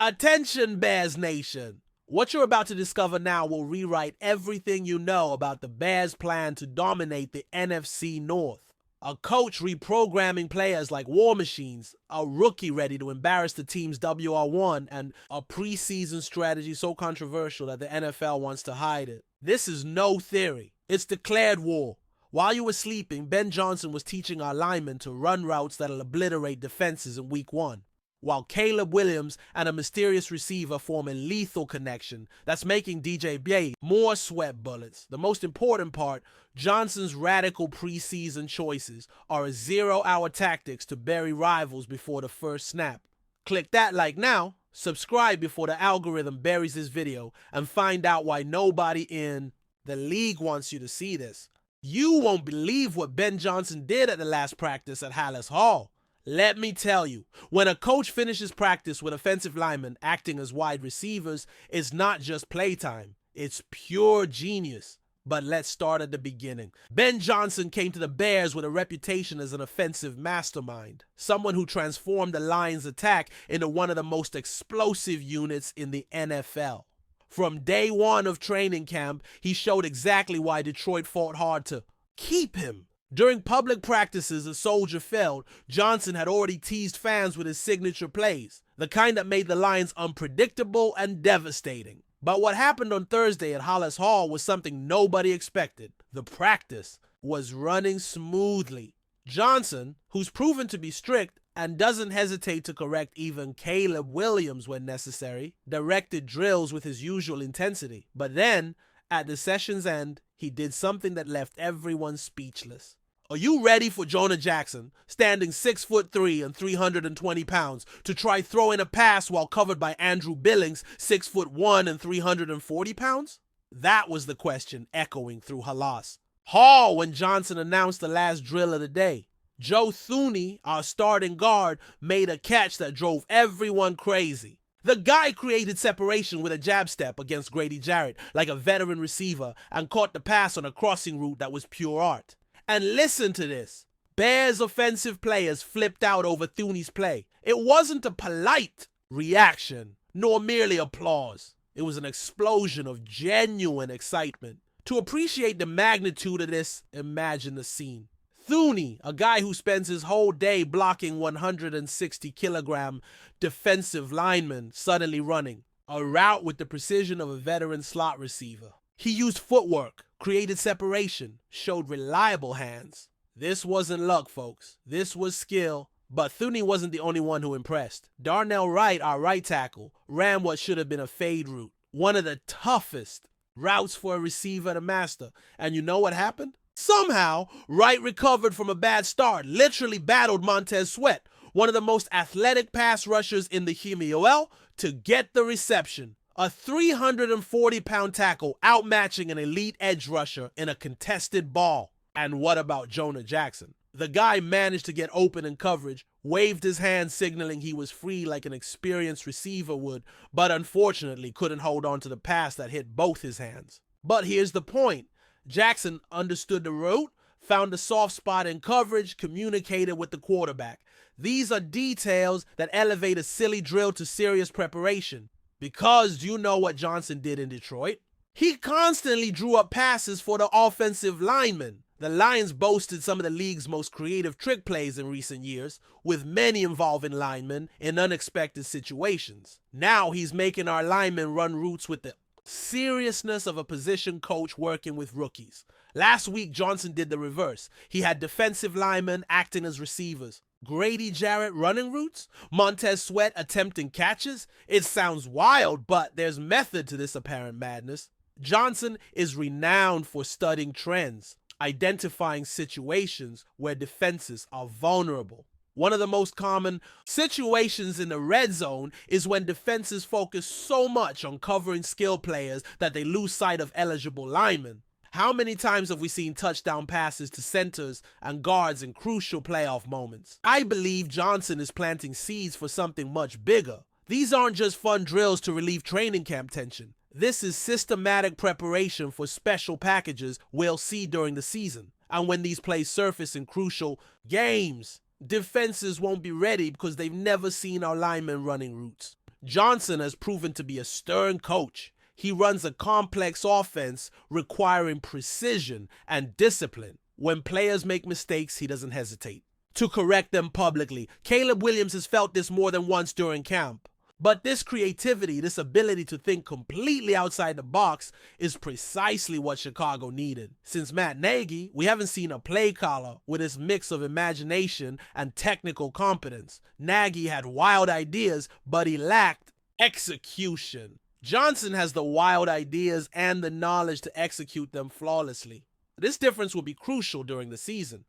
Attention, Bears Nation! What you're about to discover now will rewrite everything you know about the Bears' plan to dominate the NFC North. A coach reprogramming players like war machines, a rookie ready to embarrass the team's WR1, and a preseason strategy so controversial that the NFL wants to hide it. This is no theory. It's declared war. While you were sleeping, Ben Johnson was teaching our linemen to run routes that'll obliterate defenses in week 1. While Caleb Williams and a mysterious receiver form a lethal connection that's making DJ Bay more sweat bullets. The most important part, Johnson's radical preseason choices are a 0-hour tactics to bury rivals before the first snap. Click that like now, subscribe before the algorithm buries this video, and find out why nobody in the league wants you to see this. You won't believe what Ben Johnson did at the last practice at Hallis Hall. Let me tell you, when a coach finishes practice with offensive linemen acting as wide receivers, it's not just playtime, it's pure genius. But let's start at the beginning. Ben Johnson came to the Bears with a reputation as an offensive mastermind, someone who transformed the Lions' attack into one of the most explosive units in the NFL. From day one of training camp, he showed exactly why Detroit fought hard to keep him. During public practices at Soldier Field, Johnson had already teased fans with his signature plays, the kind that made the Lions unpredictable and devastating. But what happened on Thursday at Hallis Hall was something nobody expected. The practice was running smoothly. Johnson, who's proven to be strict and doesn't hesitate to correct even Caleb Williams when necessary, directed drills with his usual intensity. But then, at the session's end, he did something that left everyone speechless. Are you ready for Jonah Jackson, standing 6'3" and 320 pounds, to try throwing a pass while covered by Andrew Billings, 6'1" and 340 pounds? That was the question echoing through Hallis Hall when Johnson announced the last drill of the day. Joe Thuney, our starting guard, made a catch that drove everyone crazy. The guy created separation with a jab step against Grady Jarrett like a veteran receiver and caught the pass on a crossing route that was pure art. And listen to this. Bears offensive players flipped out over Thuney's play. It wasn't a polite reaction, nor merely applause. It was an explosion of genuine excitement. To appreciate the magnitude of this, imagine the scene. Thuney, a guy who spends his whole day blocking 160-kilogram defensive linemen, suddenly running a route with the precision of a veteran slot receiver. He used footwork, created separation, showed reliable hands. This wasn't luck, folks. This was skill. But Thuney wasn't the only one who impressed. Darnell Wright, our right tackle, ran what should have been a fade route, one of the toughest routes for a receiver to master. And you know what happened? Somehow, Wright recovered from a bad start, literally battled Montez Sweat, one of the most athletic pass rushers in the HMOL, to get the reception. A 340-pound tackle outmatching an elite edge rusher in a contested ball. And what about Jonah Jackson? The guy managed to get open in coverage, waved his hand signaling he was free like an experienced receiver would, but unfortunately couldn't hold on to the pass that hit both his hands. But here's the point. Jackson understood the route, found a soft spot in coverage, communicated with the quarterback. These are details that elevate a silly drill to serious preparation. Because do you know what Johnson did in Detroit? He constantly drew up passes for the offensive linemen. The Lions boasted some of the league's most creative trick plays in recent years, with many involving linemen in unexpected situations. Now he's making our linemen run routes with the seriousness of a position coach working with rookies. Last week, Johnson did the reverse. He had defensive linemen acting as receivers. Grady Jarrett running routes? Montez Sweat attempting catches? It sounds wild, but there's method to this apparent madness. Johnson is renowned for studying trends, identifying situations where defenses are vulnerable. One of the most common situations in the red zone is when defenses focus so much on covering skill players that they lose sight of eligible linemen. How many times have we seen touchdown passes to centers and guards in crucial playoff moments? I believe Johnson is planting seeds for something much bigger. These aren't just fun drills to relieve training camp tension. This is systematic preparation for special packages we'll see during the season. And when these plays surface in crucial games, defenses won't be ready because they've never seen our linemen running routes. Johnson has proven to be a stern coach. He runs a complex offense requiring precision and discipline. When players make mistakes, he doesn't hesitate to correct them publicly. Caleb Williams has felt this more than once during camp. But this creativity, this ability to think completely outside the box is precisely what Chicago needed. Since Matt Nagy, we haven't seen a play caller with this mix of imagination and technical competence. Nagy had wild ideas, but he lacked execution. Johnson has the wild ideas and the knowledge to execute them flawlessly. This difference will be crucial during the season.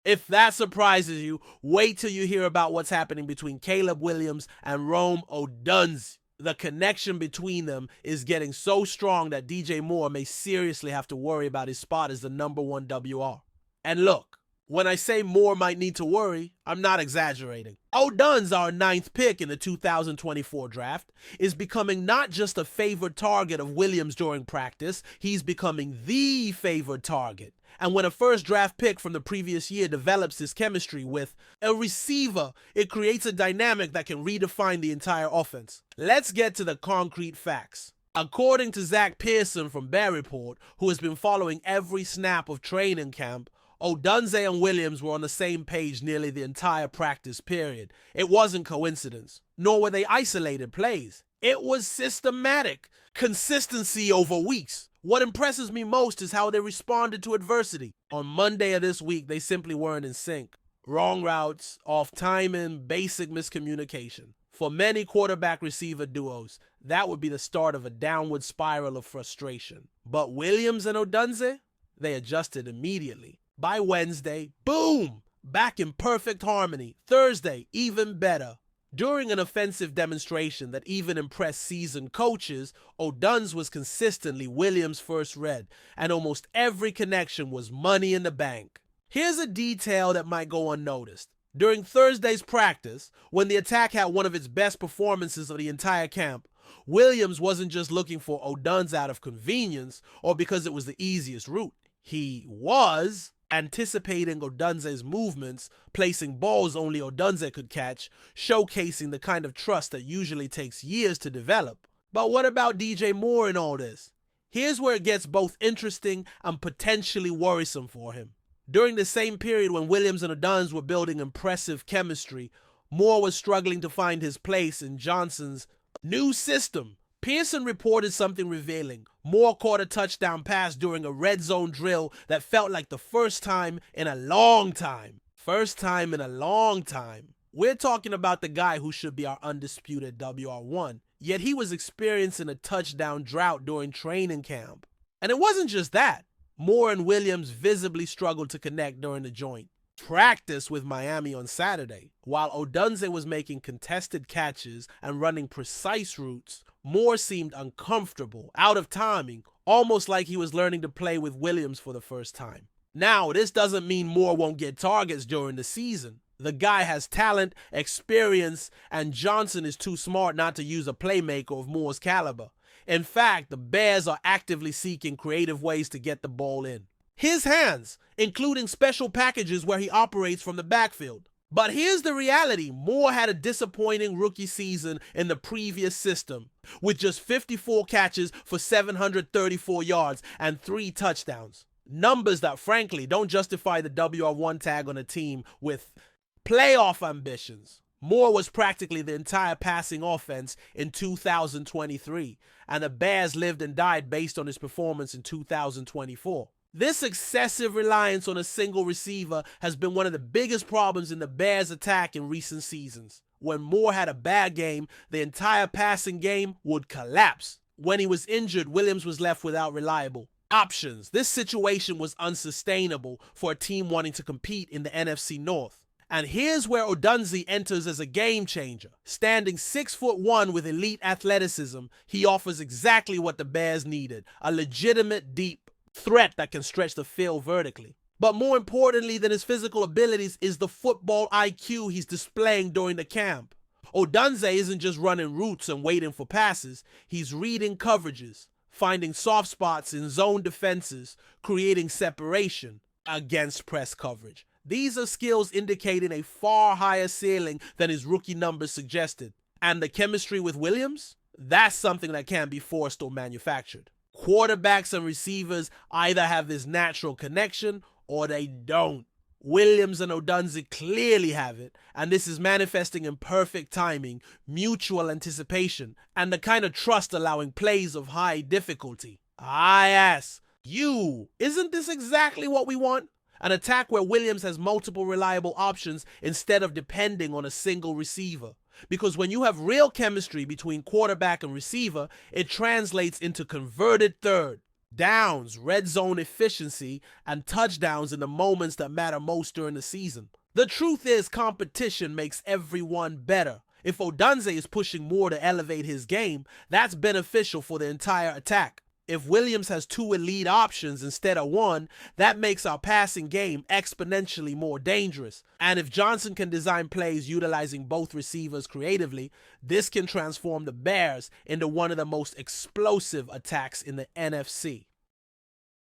If that surprises you, wait till you hear about what's happening between Caleb Williams and Rome Odunsi. The connection between them is getting so strong that DJ Moore may seriously have to worry about his spot as the #1 WR. And look, when I say Moore might need to worry, I'm not exaggerating. Odunsi, our 9th pick in the 2024 draft, is becoming not just a favored target of Williams during practice, he's becoming the favored target. And when a first draft pick from the previous year develops this chemistry with a receiver, it creates a dynamic that can redefine the entire offense. Let's get to the concrete facts. According to Zach Pearson from Bear Report, who has been following every snap of training camp, Odunsi and Williams were on the same page nearly the entire practice period. It wasn't coincidence, nor were they isolated plays. It was systematic, consistency over weeks. What impresses me most is how they responded to adversity. On Monday of this week, they simply weren't in sync. Wrong routes, off timing, basic miscommunication. For many quarterback-receiver duos, that would be the start of a downward spiral of frustration. But Williams and Odunsi, they adjusted immediately. By Wednesday, boom! Back in perfect harmony. Thursday, even better. During an offensive demonstration that even impressed seasoned coaches, Odunsi was consistently Williams' first read, and almost every connection was money in the bank. Here's a detail that might go unnoticed. During Thursday's practice, when the attack had one of its best performances of the entire camp, Williams wasn't just looking for Odunsi out of convenience or because it was the easiest route. He was anticipating Odunsi's movements, placing balls only Odunsi could catch, showcasing the kind of trust that usually takes years to develop. But what about DJ Moore in all this? Here's where it gets both interesting and potentially worrisome for him. During the same period when Williams and Odunsi were building impressive chemistry, Moore was struggling to find his place in Johnson's new system. Pearson reported something revealing. Moore caught a touchdown pass during a red zone drill that felt like the first time in a long time. First time in a long time. We're talking about the guy who should be our undisputed WR1, yet he was experiencing a touchdown drought during training camp. And it wasn't just that. Moore and Williams visibly struggled to connect during the joint practice with Miami on Saturday. While Odunsi was making contested catches and running precise routes, Moore seemed uncomfortable, out of timing, almost like he was learning to play with Williams for the first time. Now, this doesn't mean Moore won't get targets during the season. The guy has talent, experience, and Johnson is too smart not to use a playmaker of Moore's caliber. In fact, the Bears are actively seeking creative ways to get the ball in his hands, including special packages where he operates from the backfield. But here's the reality. Moore had a disappointing rookie season in the previous system, with just 54 catches for 734 yards and 3 touchdowns. Numbers that, frankly, don't justify the WR1 tag on a team with playoff ambitions. Moore was practically the entire passing offense in 2023, and the Bears lived and died based on his performance in 2024. This excessive reliance on a single receiver has been one of the biggest problems in the Bears' attack in recent seasons. When Moore had a bad game, the entire passing game would collapse. When he was injured, Williams was left without reliable options. This situation was unsustainable for a team wanting to compete in the NFC North. And here's where Odunsi enters as a game changer. Standing 6'1" with elite athleticism, he offers exactly what the Bears needed, a legitimate deep threat that can stretch the field vertically. But more importantly than his physical abilities is the football IQ he's displaying during the camp. Odunsi isn't just running routes and waiting for passes, he's reading coverages, finding soft spots in zone defenses, creating separation against press coverage. These are skills indicating a far higher ceiling than his rookie numbers suggested. And the chemistry with Williams? That's something that can't be forced or manufactured. Quarterbacks and receivers either have this natural connection or they don't. Williams and Odunsi clearly have it, and this is manifesting in perfect timing, mutual anticipation, and the kind of trust allowing plays of high difficulty. I ask, isn't this exactly what we want? An attack where Williams has multiple reliable options instead of depending on a single receiver. Because when you have real chemistry between quarterback and receiver, it translates into converted third, downs, red zone efficiency, and touchdowns in the moments that matter most during the season. The truth is, competition makes everyone better. If Odunsi is pushing more to elevate his game, that's beneficial for the entire attack. If Williams has two elite options instead of one, that makes our passing game exponentially more dangerous. And if Johnson can design plays utilizing both receivers creatively, this can transform the Bears into one of the most explosive attacks in the NFC.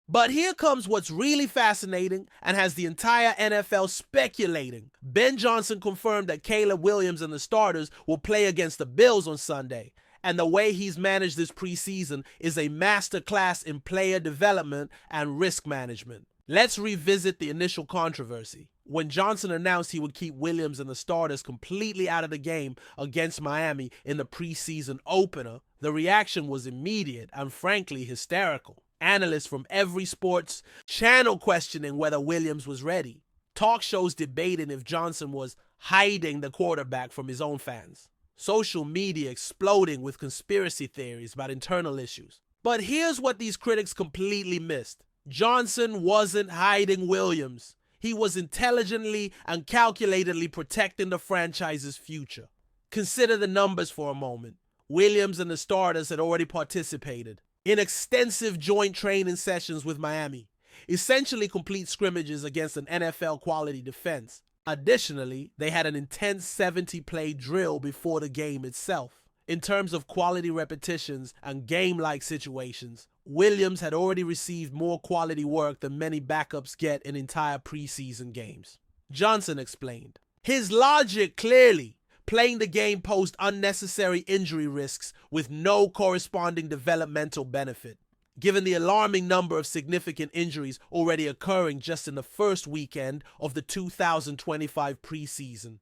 But here comes what's really fascinating and has the entire NFL speculating. Ben Johnson confirmed that Caleb Williams and the starters will play against the Bills on Sunday. And the way he's managed this preseason is a masterclass in player development and risk management. Let's revisit the initial controversy. When Johnson announced he would keep Williams and the starters completely out of the game against Miami in the preseason opener, the reaction was immediate and frankly hysterical. Analysts from every sports channel questioning whether Williams was ready. Talk shows debating if Johnson was hiding the quarterback from his own fans. Social media exploding with conspiracy theories about internal issues. But here's what these critics completely missed. Johnson wasn't hiding Williams. He was intelligently and calculatedly protecting the franchise's future. Consider the numbers for a moment. Williams and the starters had already participated in extensive joint training sessions with Miami, essentially complete scrimmages against an NFL-quality defense. Additionally, they had an intense 70-play drill before the game itself. In terms of quality repetitions and game-like situations, Williams had already received more quality work than many backups get in entire preseason games. Johnson explained. His logic clearly, playing the game posed unnecessary injury risks with no corresponding developmental benefit. Given the alarming number of significant injuries already occurring just in the first weekend of the 2025 preseason.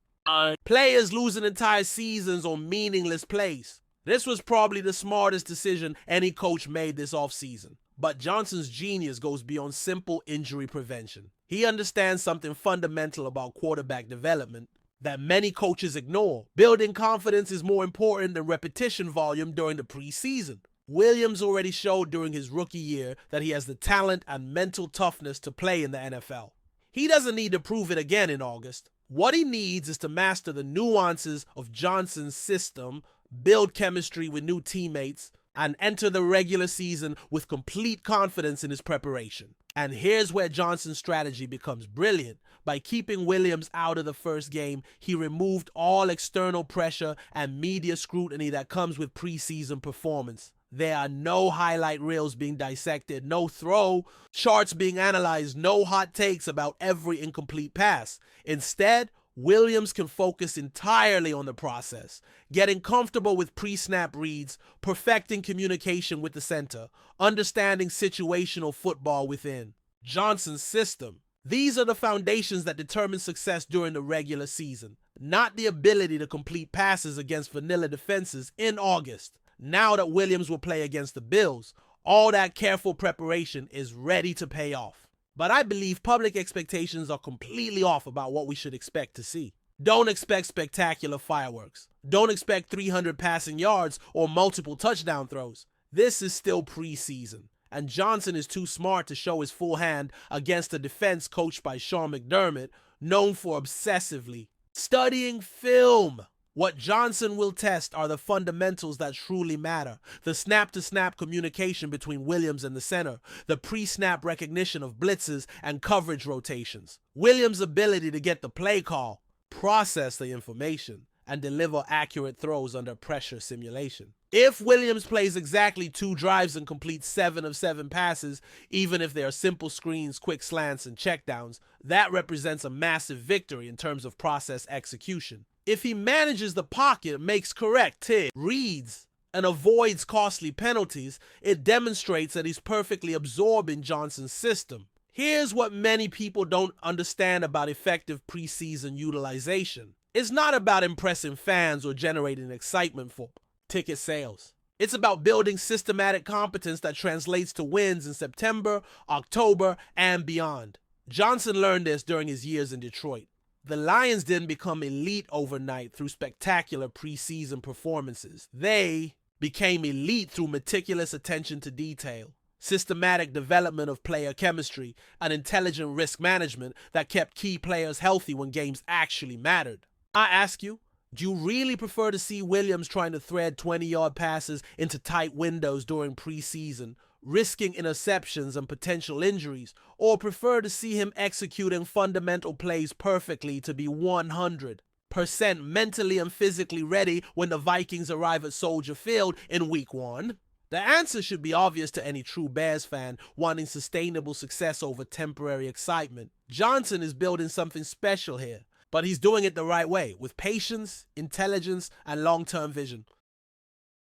Players losing entire seasons on meaningless plays. This was probably the smartest decision any coach made this offseason. But Johnson's genius goes beyond simple injury prevention. He understands something fundamental about quarterback development that many coaches ignore. Building confidence is more important than repetition volume during the preseason. Williams already showed during his rookie year that he has the talent and mental toughness to play in the NFL. He doesn't need to prove it again in August. What he needs is to master the nuances of Johnson's system, build chemistry with new teammates, and enter the regular season with complete confidence in his preparation. And here's where Johnson's strategy becomes brilliant. By keeping Williams out of the first game, he removed all external pressure and media scrutiny that comes with preseason performance. There are no highlight reels being dissected, no throw charts being analyzed, no hot takes about every incomplete pass. Instead, Williams can focus entirely on the process, getting comfortable with pre-snap reads, perfecting communication with the center, understanding situational football within. Johnson's system. These are the foundations that determine success during the regular season, not the ability to complete passes against vanilla defenses in August. Now that Williams will play against the Bills, all that careful preparation is ready to pay off. But I believe public expectations are completely off about what we should expect to see. Don't expect spectacular fireworks. Don't expect 300 passing yards or multiple touchdown throws. This is still preseason, and Johnson is too smart to show his full hand against a defense coached by Sean McDermott, known for obsessively studying film. What Johnson will test are the fundamentals that truly matter. The snap-to-snap communication between Williams and the center, the pre-snap recognition of blitzes and coverage rotations, Williams' ability to get the play call, process the information, and deliver accurate throws under pressure simulation. If Williams plays exactly 2 drives and completes 7 of 7 passes, even if they are simple screens, quick slants, and checkdowns, that represents a massive victory in terms of process execution. If he manages the pocket, makes correct reads, and avoids costly penalties, it demonstrates that he's perfectly absorbing Johnson's system. Here's what many people don't understand about effective preseason utilization. It's not about impressing fans or generating excitement for ticket sales. It's about building systematic competence that translates to wins in September, October, and beyond. Johnson learned this during his years in Detroit. The Lions didn't become elite overnight through spectacular preseason performances. They became elite through meticulous attention to detail, systematic development of player chemistry, and intelligent risk management that kept key players healthy when games actually mattered. I ask you, do you really prefer to see Williams trying to thread 20-yard passes into tight windows during preseason, risking interceptions and potential injuries, or prefer to see him executing fundamental plays perfectly to be 100% mentally and physically ready when the Vikings arrive at Soldier Field in Week 1? The answer should be obvious to any true Bears fan wanting sustainable success over temporary excitement. Johnson is building something special here, but he's doing it the right way, with patience, intelligence, and long-term vision.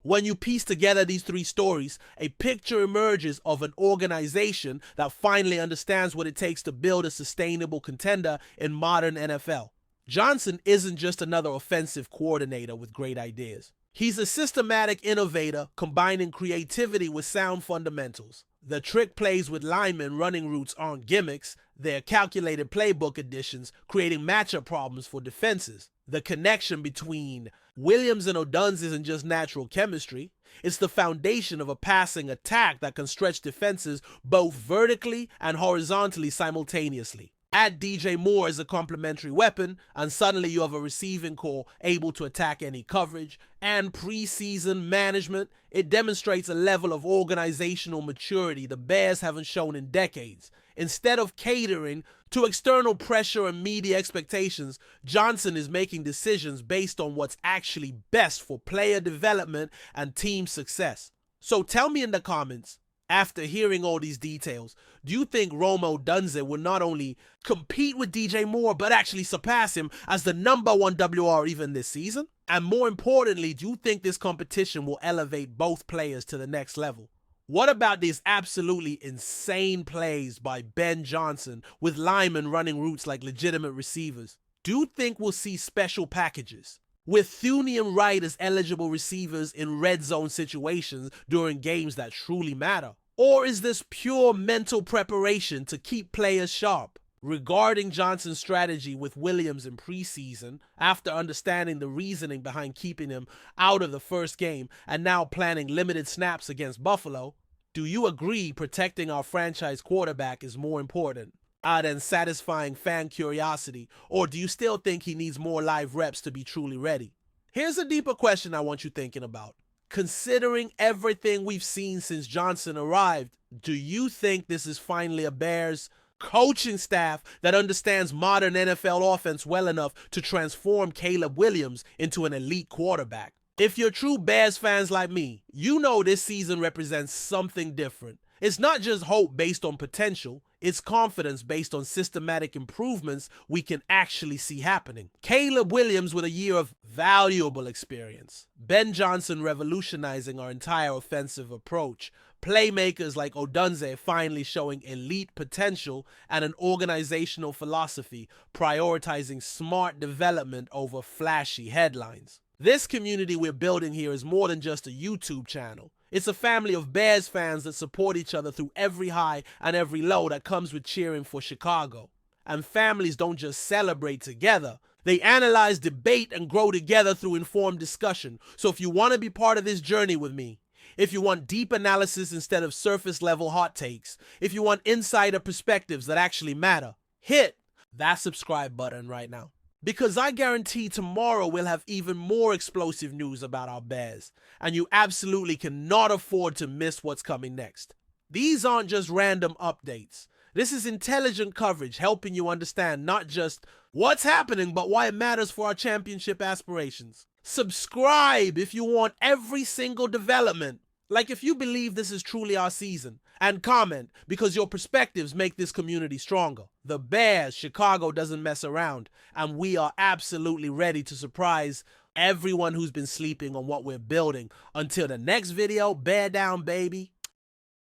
When you piece together these three stories, a picture emerges of an organization that finally understands what it takes to build a sustainable contender in modern NFL. Johnson isn't just another offensive coordinator with great ideas. He's a systematic innovator combining creativity with sound fundamentals. The trick plays with linemen running routes aren't gimmicks, they're calculated playbook additions, creating matchup problems for defenses. The connection between Williams and Odunsi isn't just natural chemistry, it's the foundation of a passing attack that can stretch defenses both vertically and horizontally simultaneously. Add DJ Moore as a complementary weapon, and suddenly you have a receiving core able to attack any coverage. And preseason management, it demonstrates a level of organizational maturity the Bears haven't shown in decades. Instead of catering to external pressure and media expectations, Johnson is making decisions based on what's actually best for player development and team success. So tell me in the comments, after hearing all these details, do you think Odunsi will not only compete with DJ Moore, but actually surpass him as the #1 WR even this season? And more importantly, do you think this competition will elevate both players to the next level? What about these absolutely insane plays by Ben Johnson with linemen running routes like legitimate receivers? Do you think we'll see special packages with Thuney and Wright as eligible receivers in red zone situations during games that truly matter? Or is this pure mental preparation to keep players sharp? Regarding Johnson's strategy with Williams in preseason, after understanding the reasoning behind keeping him out of the first game and now planning limited snaps against Buffalo, do you agree protecting our franchise quarterback is more important than satisfying fan curiosity, or do you still think he needs more live reps to be truly ready? Here's a deeper question I want you thinking about. Considering everything we've seen since Johnson arrived, do you think this is finally a Bears coaching staff that understands modern NFL offense well enough to transform Caleb Williams into an elite quarterback? If you're true Bears fans like me, you know this season represents something different. It's not just hope based on potential, it's confidence based on systematic improvements we can actually see happening. Caleb Williams with a year of valuable experience. Ben Johnson revolutionizing our entire offensive approach. Playmakers like Odunsi finally showing elite potential, and an organizational philosophy prioritizing smart development over flashy headlines. This community we're building here is more than just a YouTube channel. It's a family of Bears fans that support each other through every high and every low that comes with cheering for Chicago. And families don't just celebrate together. They analyze, debate, and grow together through informed discussion. So if you want to be part of this journey with me, if you want deep analysis instead of surface-level hot takes, if you want insider perspectives that actually matter, hit that subscribe button right now. Because I guarantee tomorrow we'll have even more explosive news about our Bears, and you absolutely cannot afford to miss what's coming next. These aren't just random updates. This is intelligent coverage helping you understand not just what's happening, but why it matters for our championship aspirations. Subscribe if you want every single development Like if you believe this is truly our season, and comment because your perspectives make this community stronger. The Bears, Chicago doesn't mess around, and we are absolutely ready to surprise everyone who's been sleeping on what we're building. Until the next video, bear down, baby.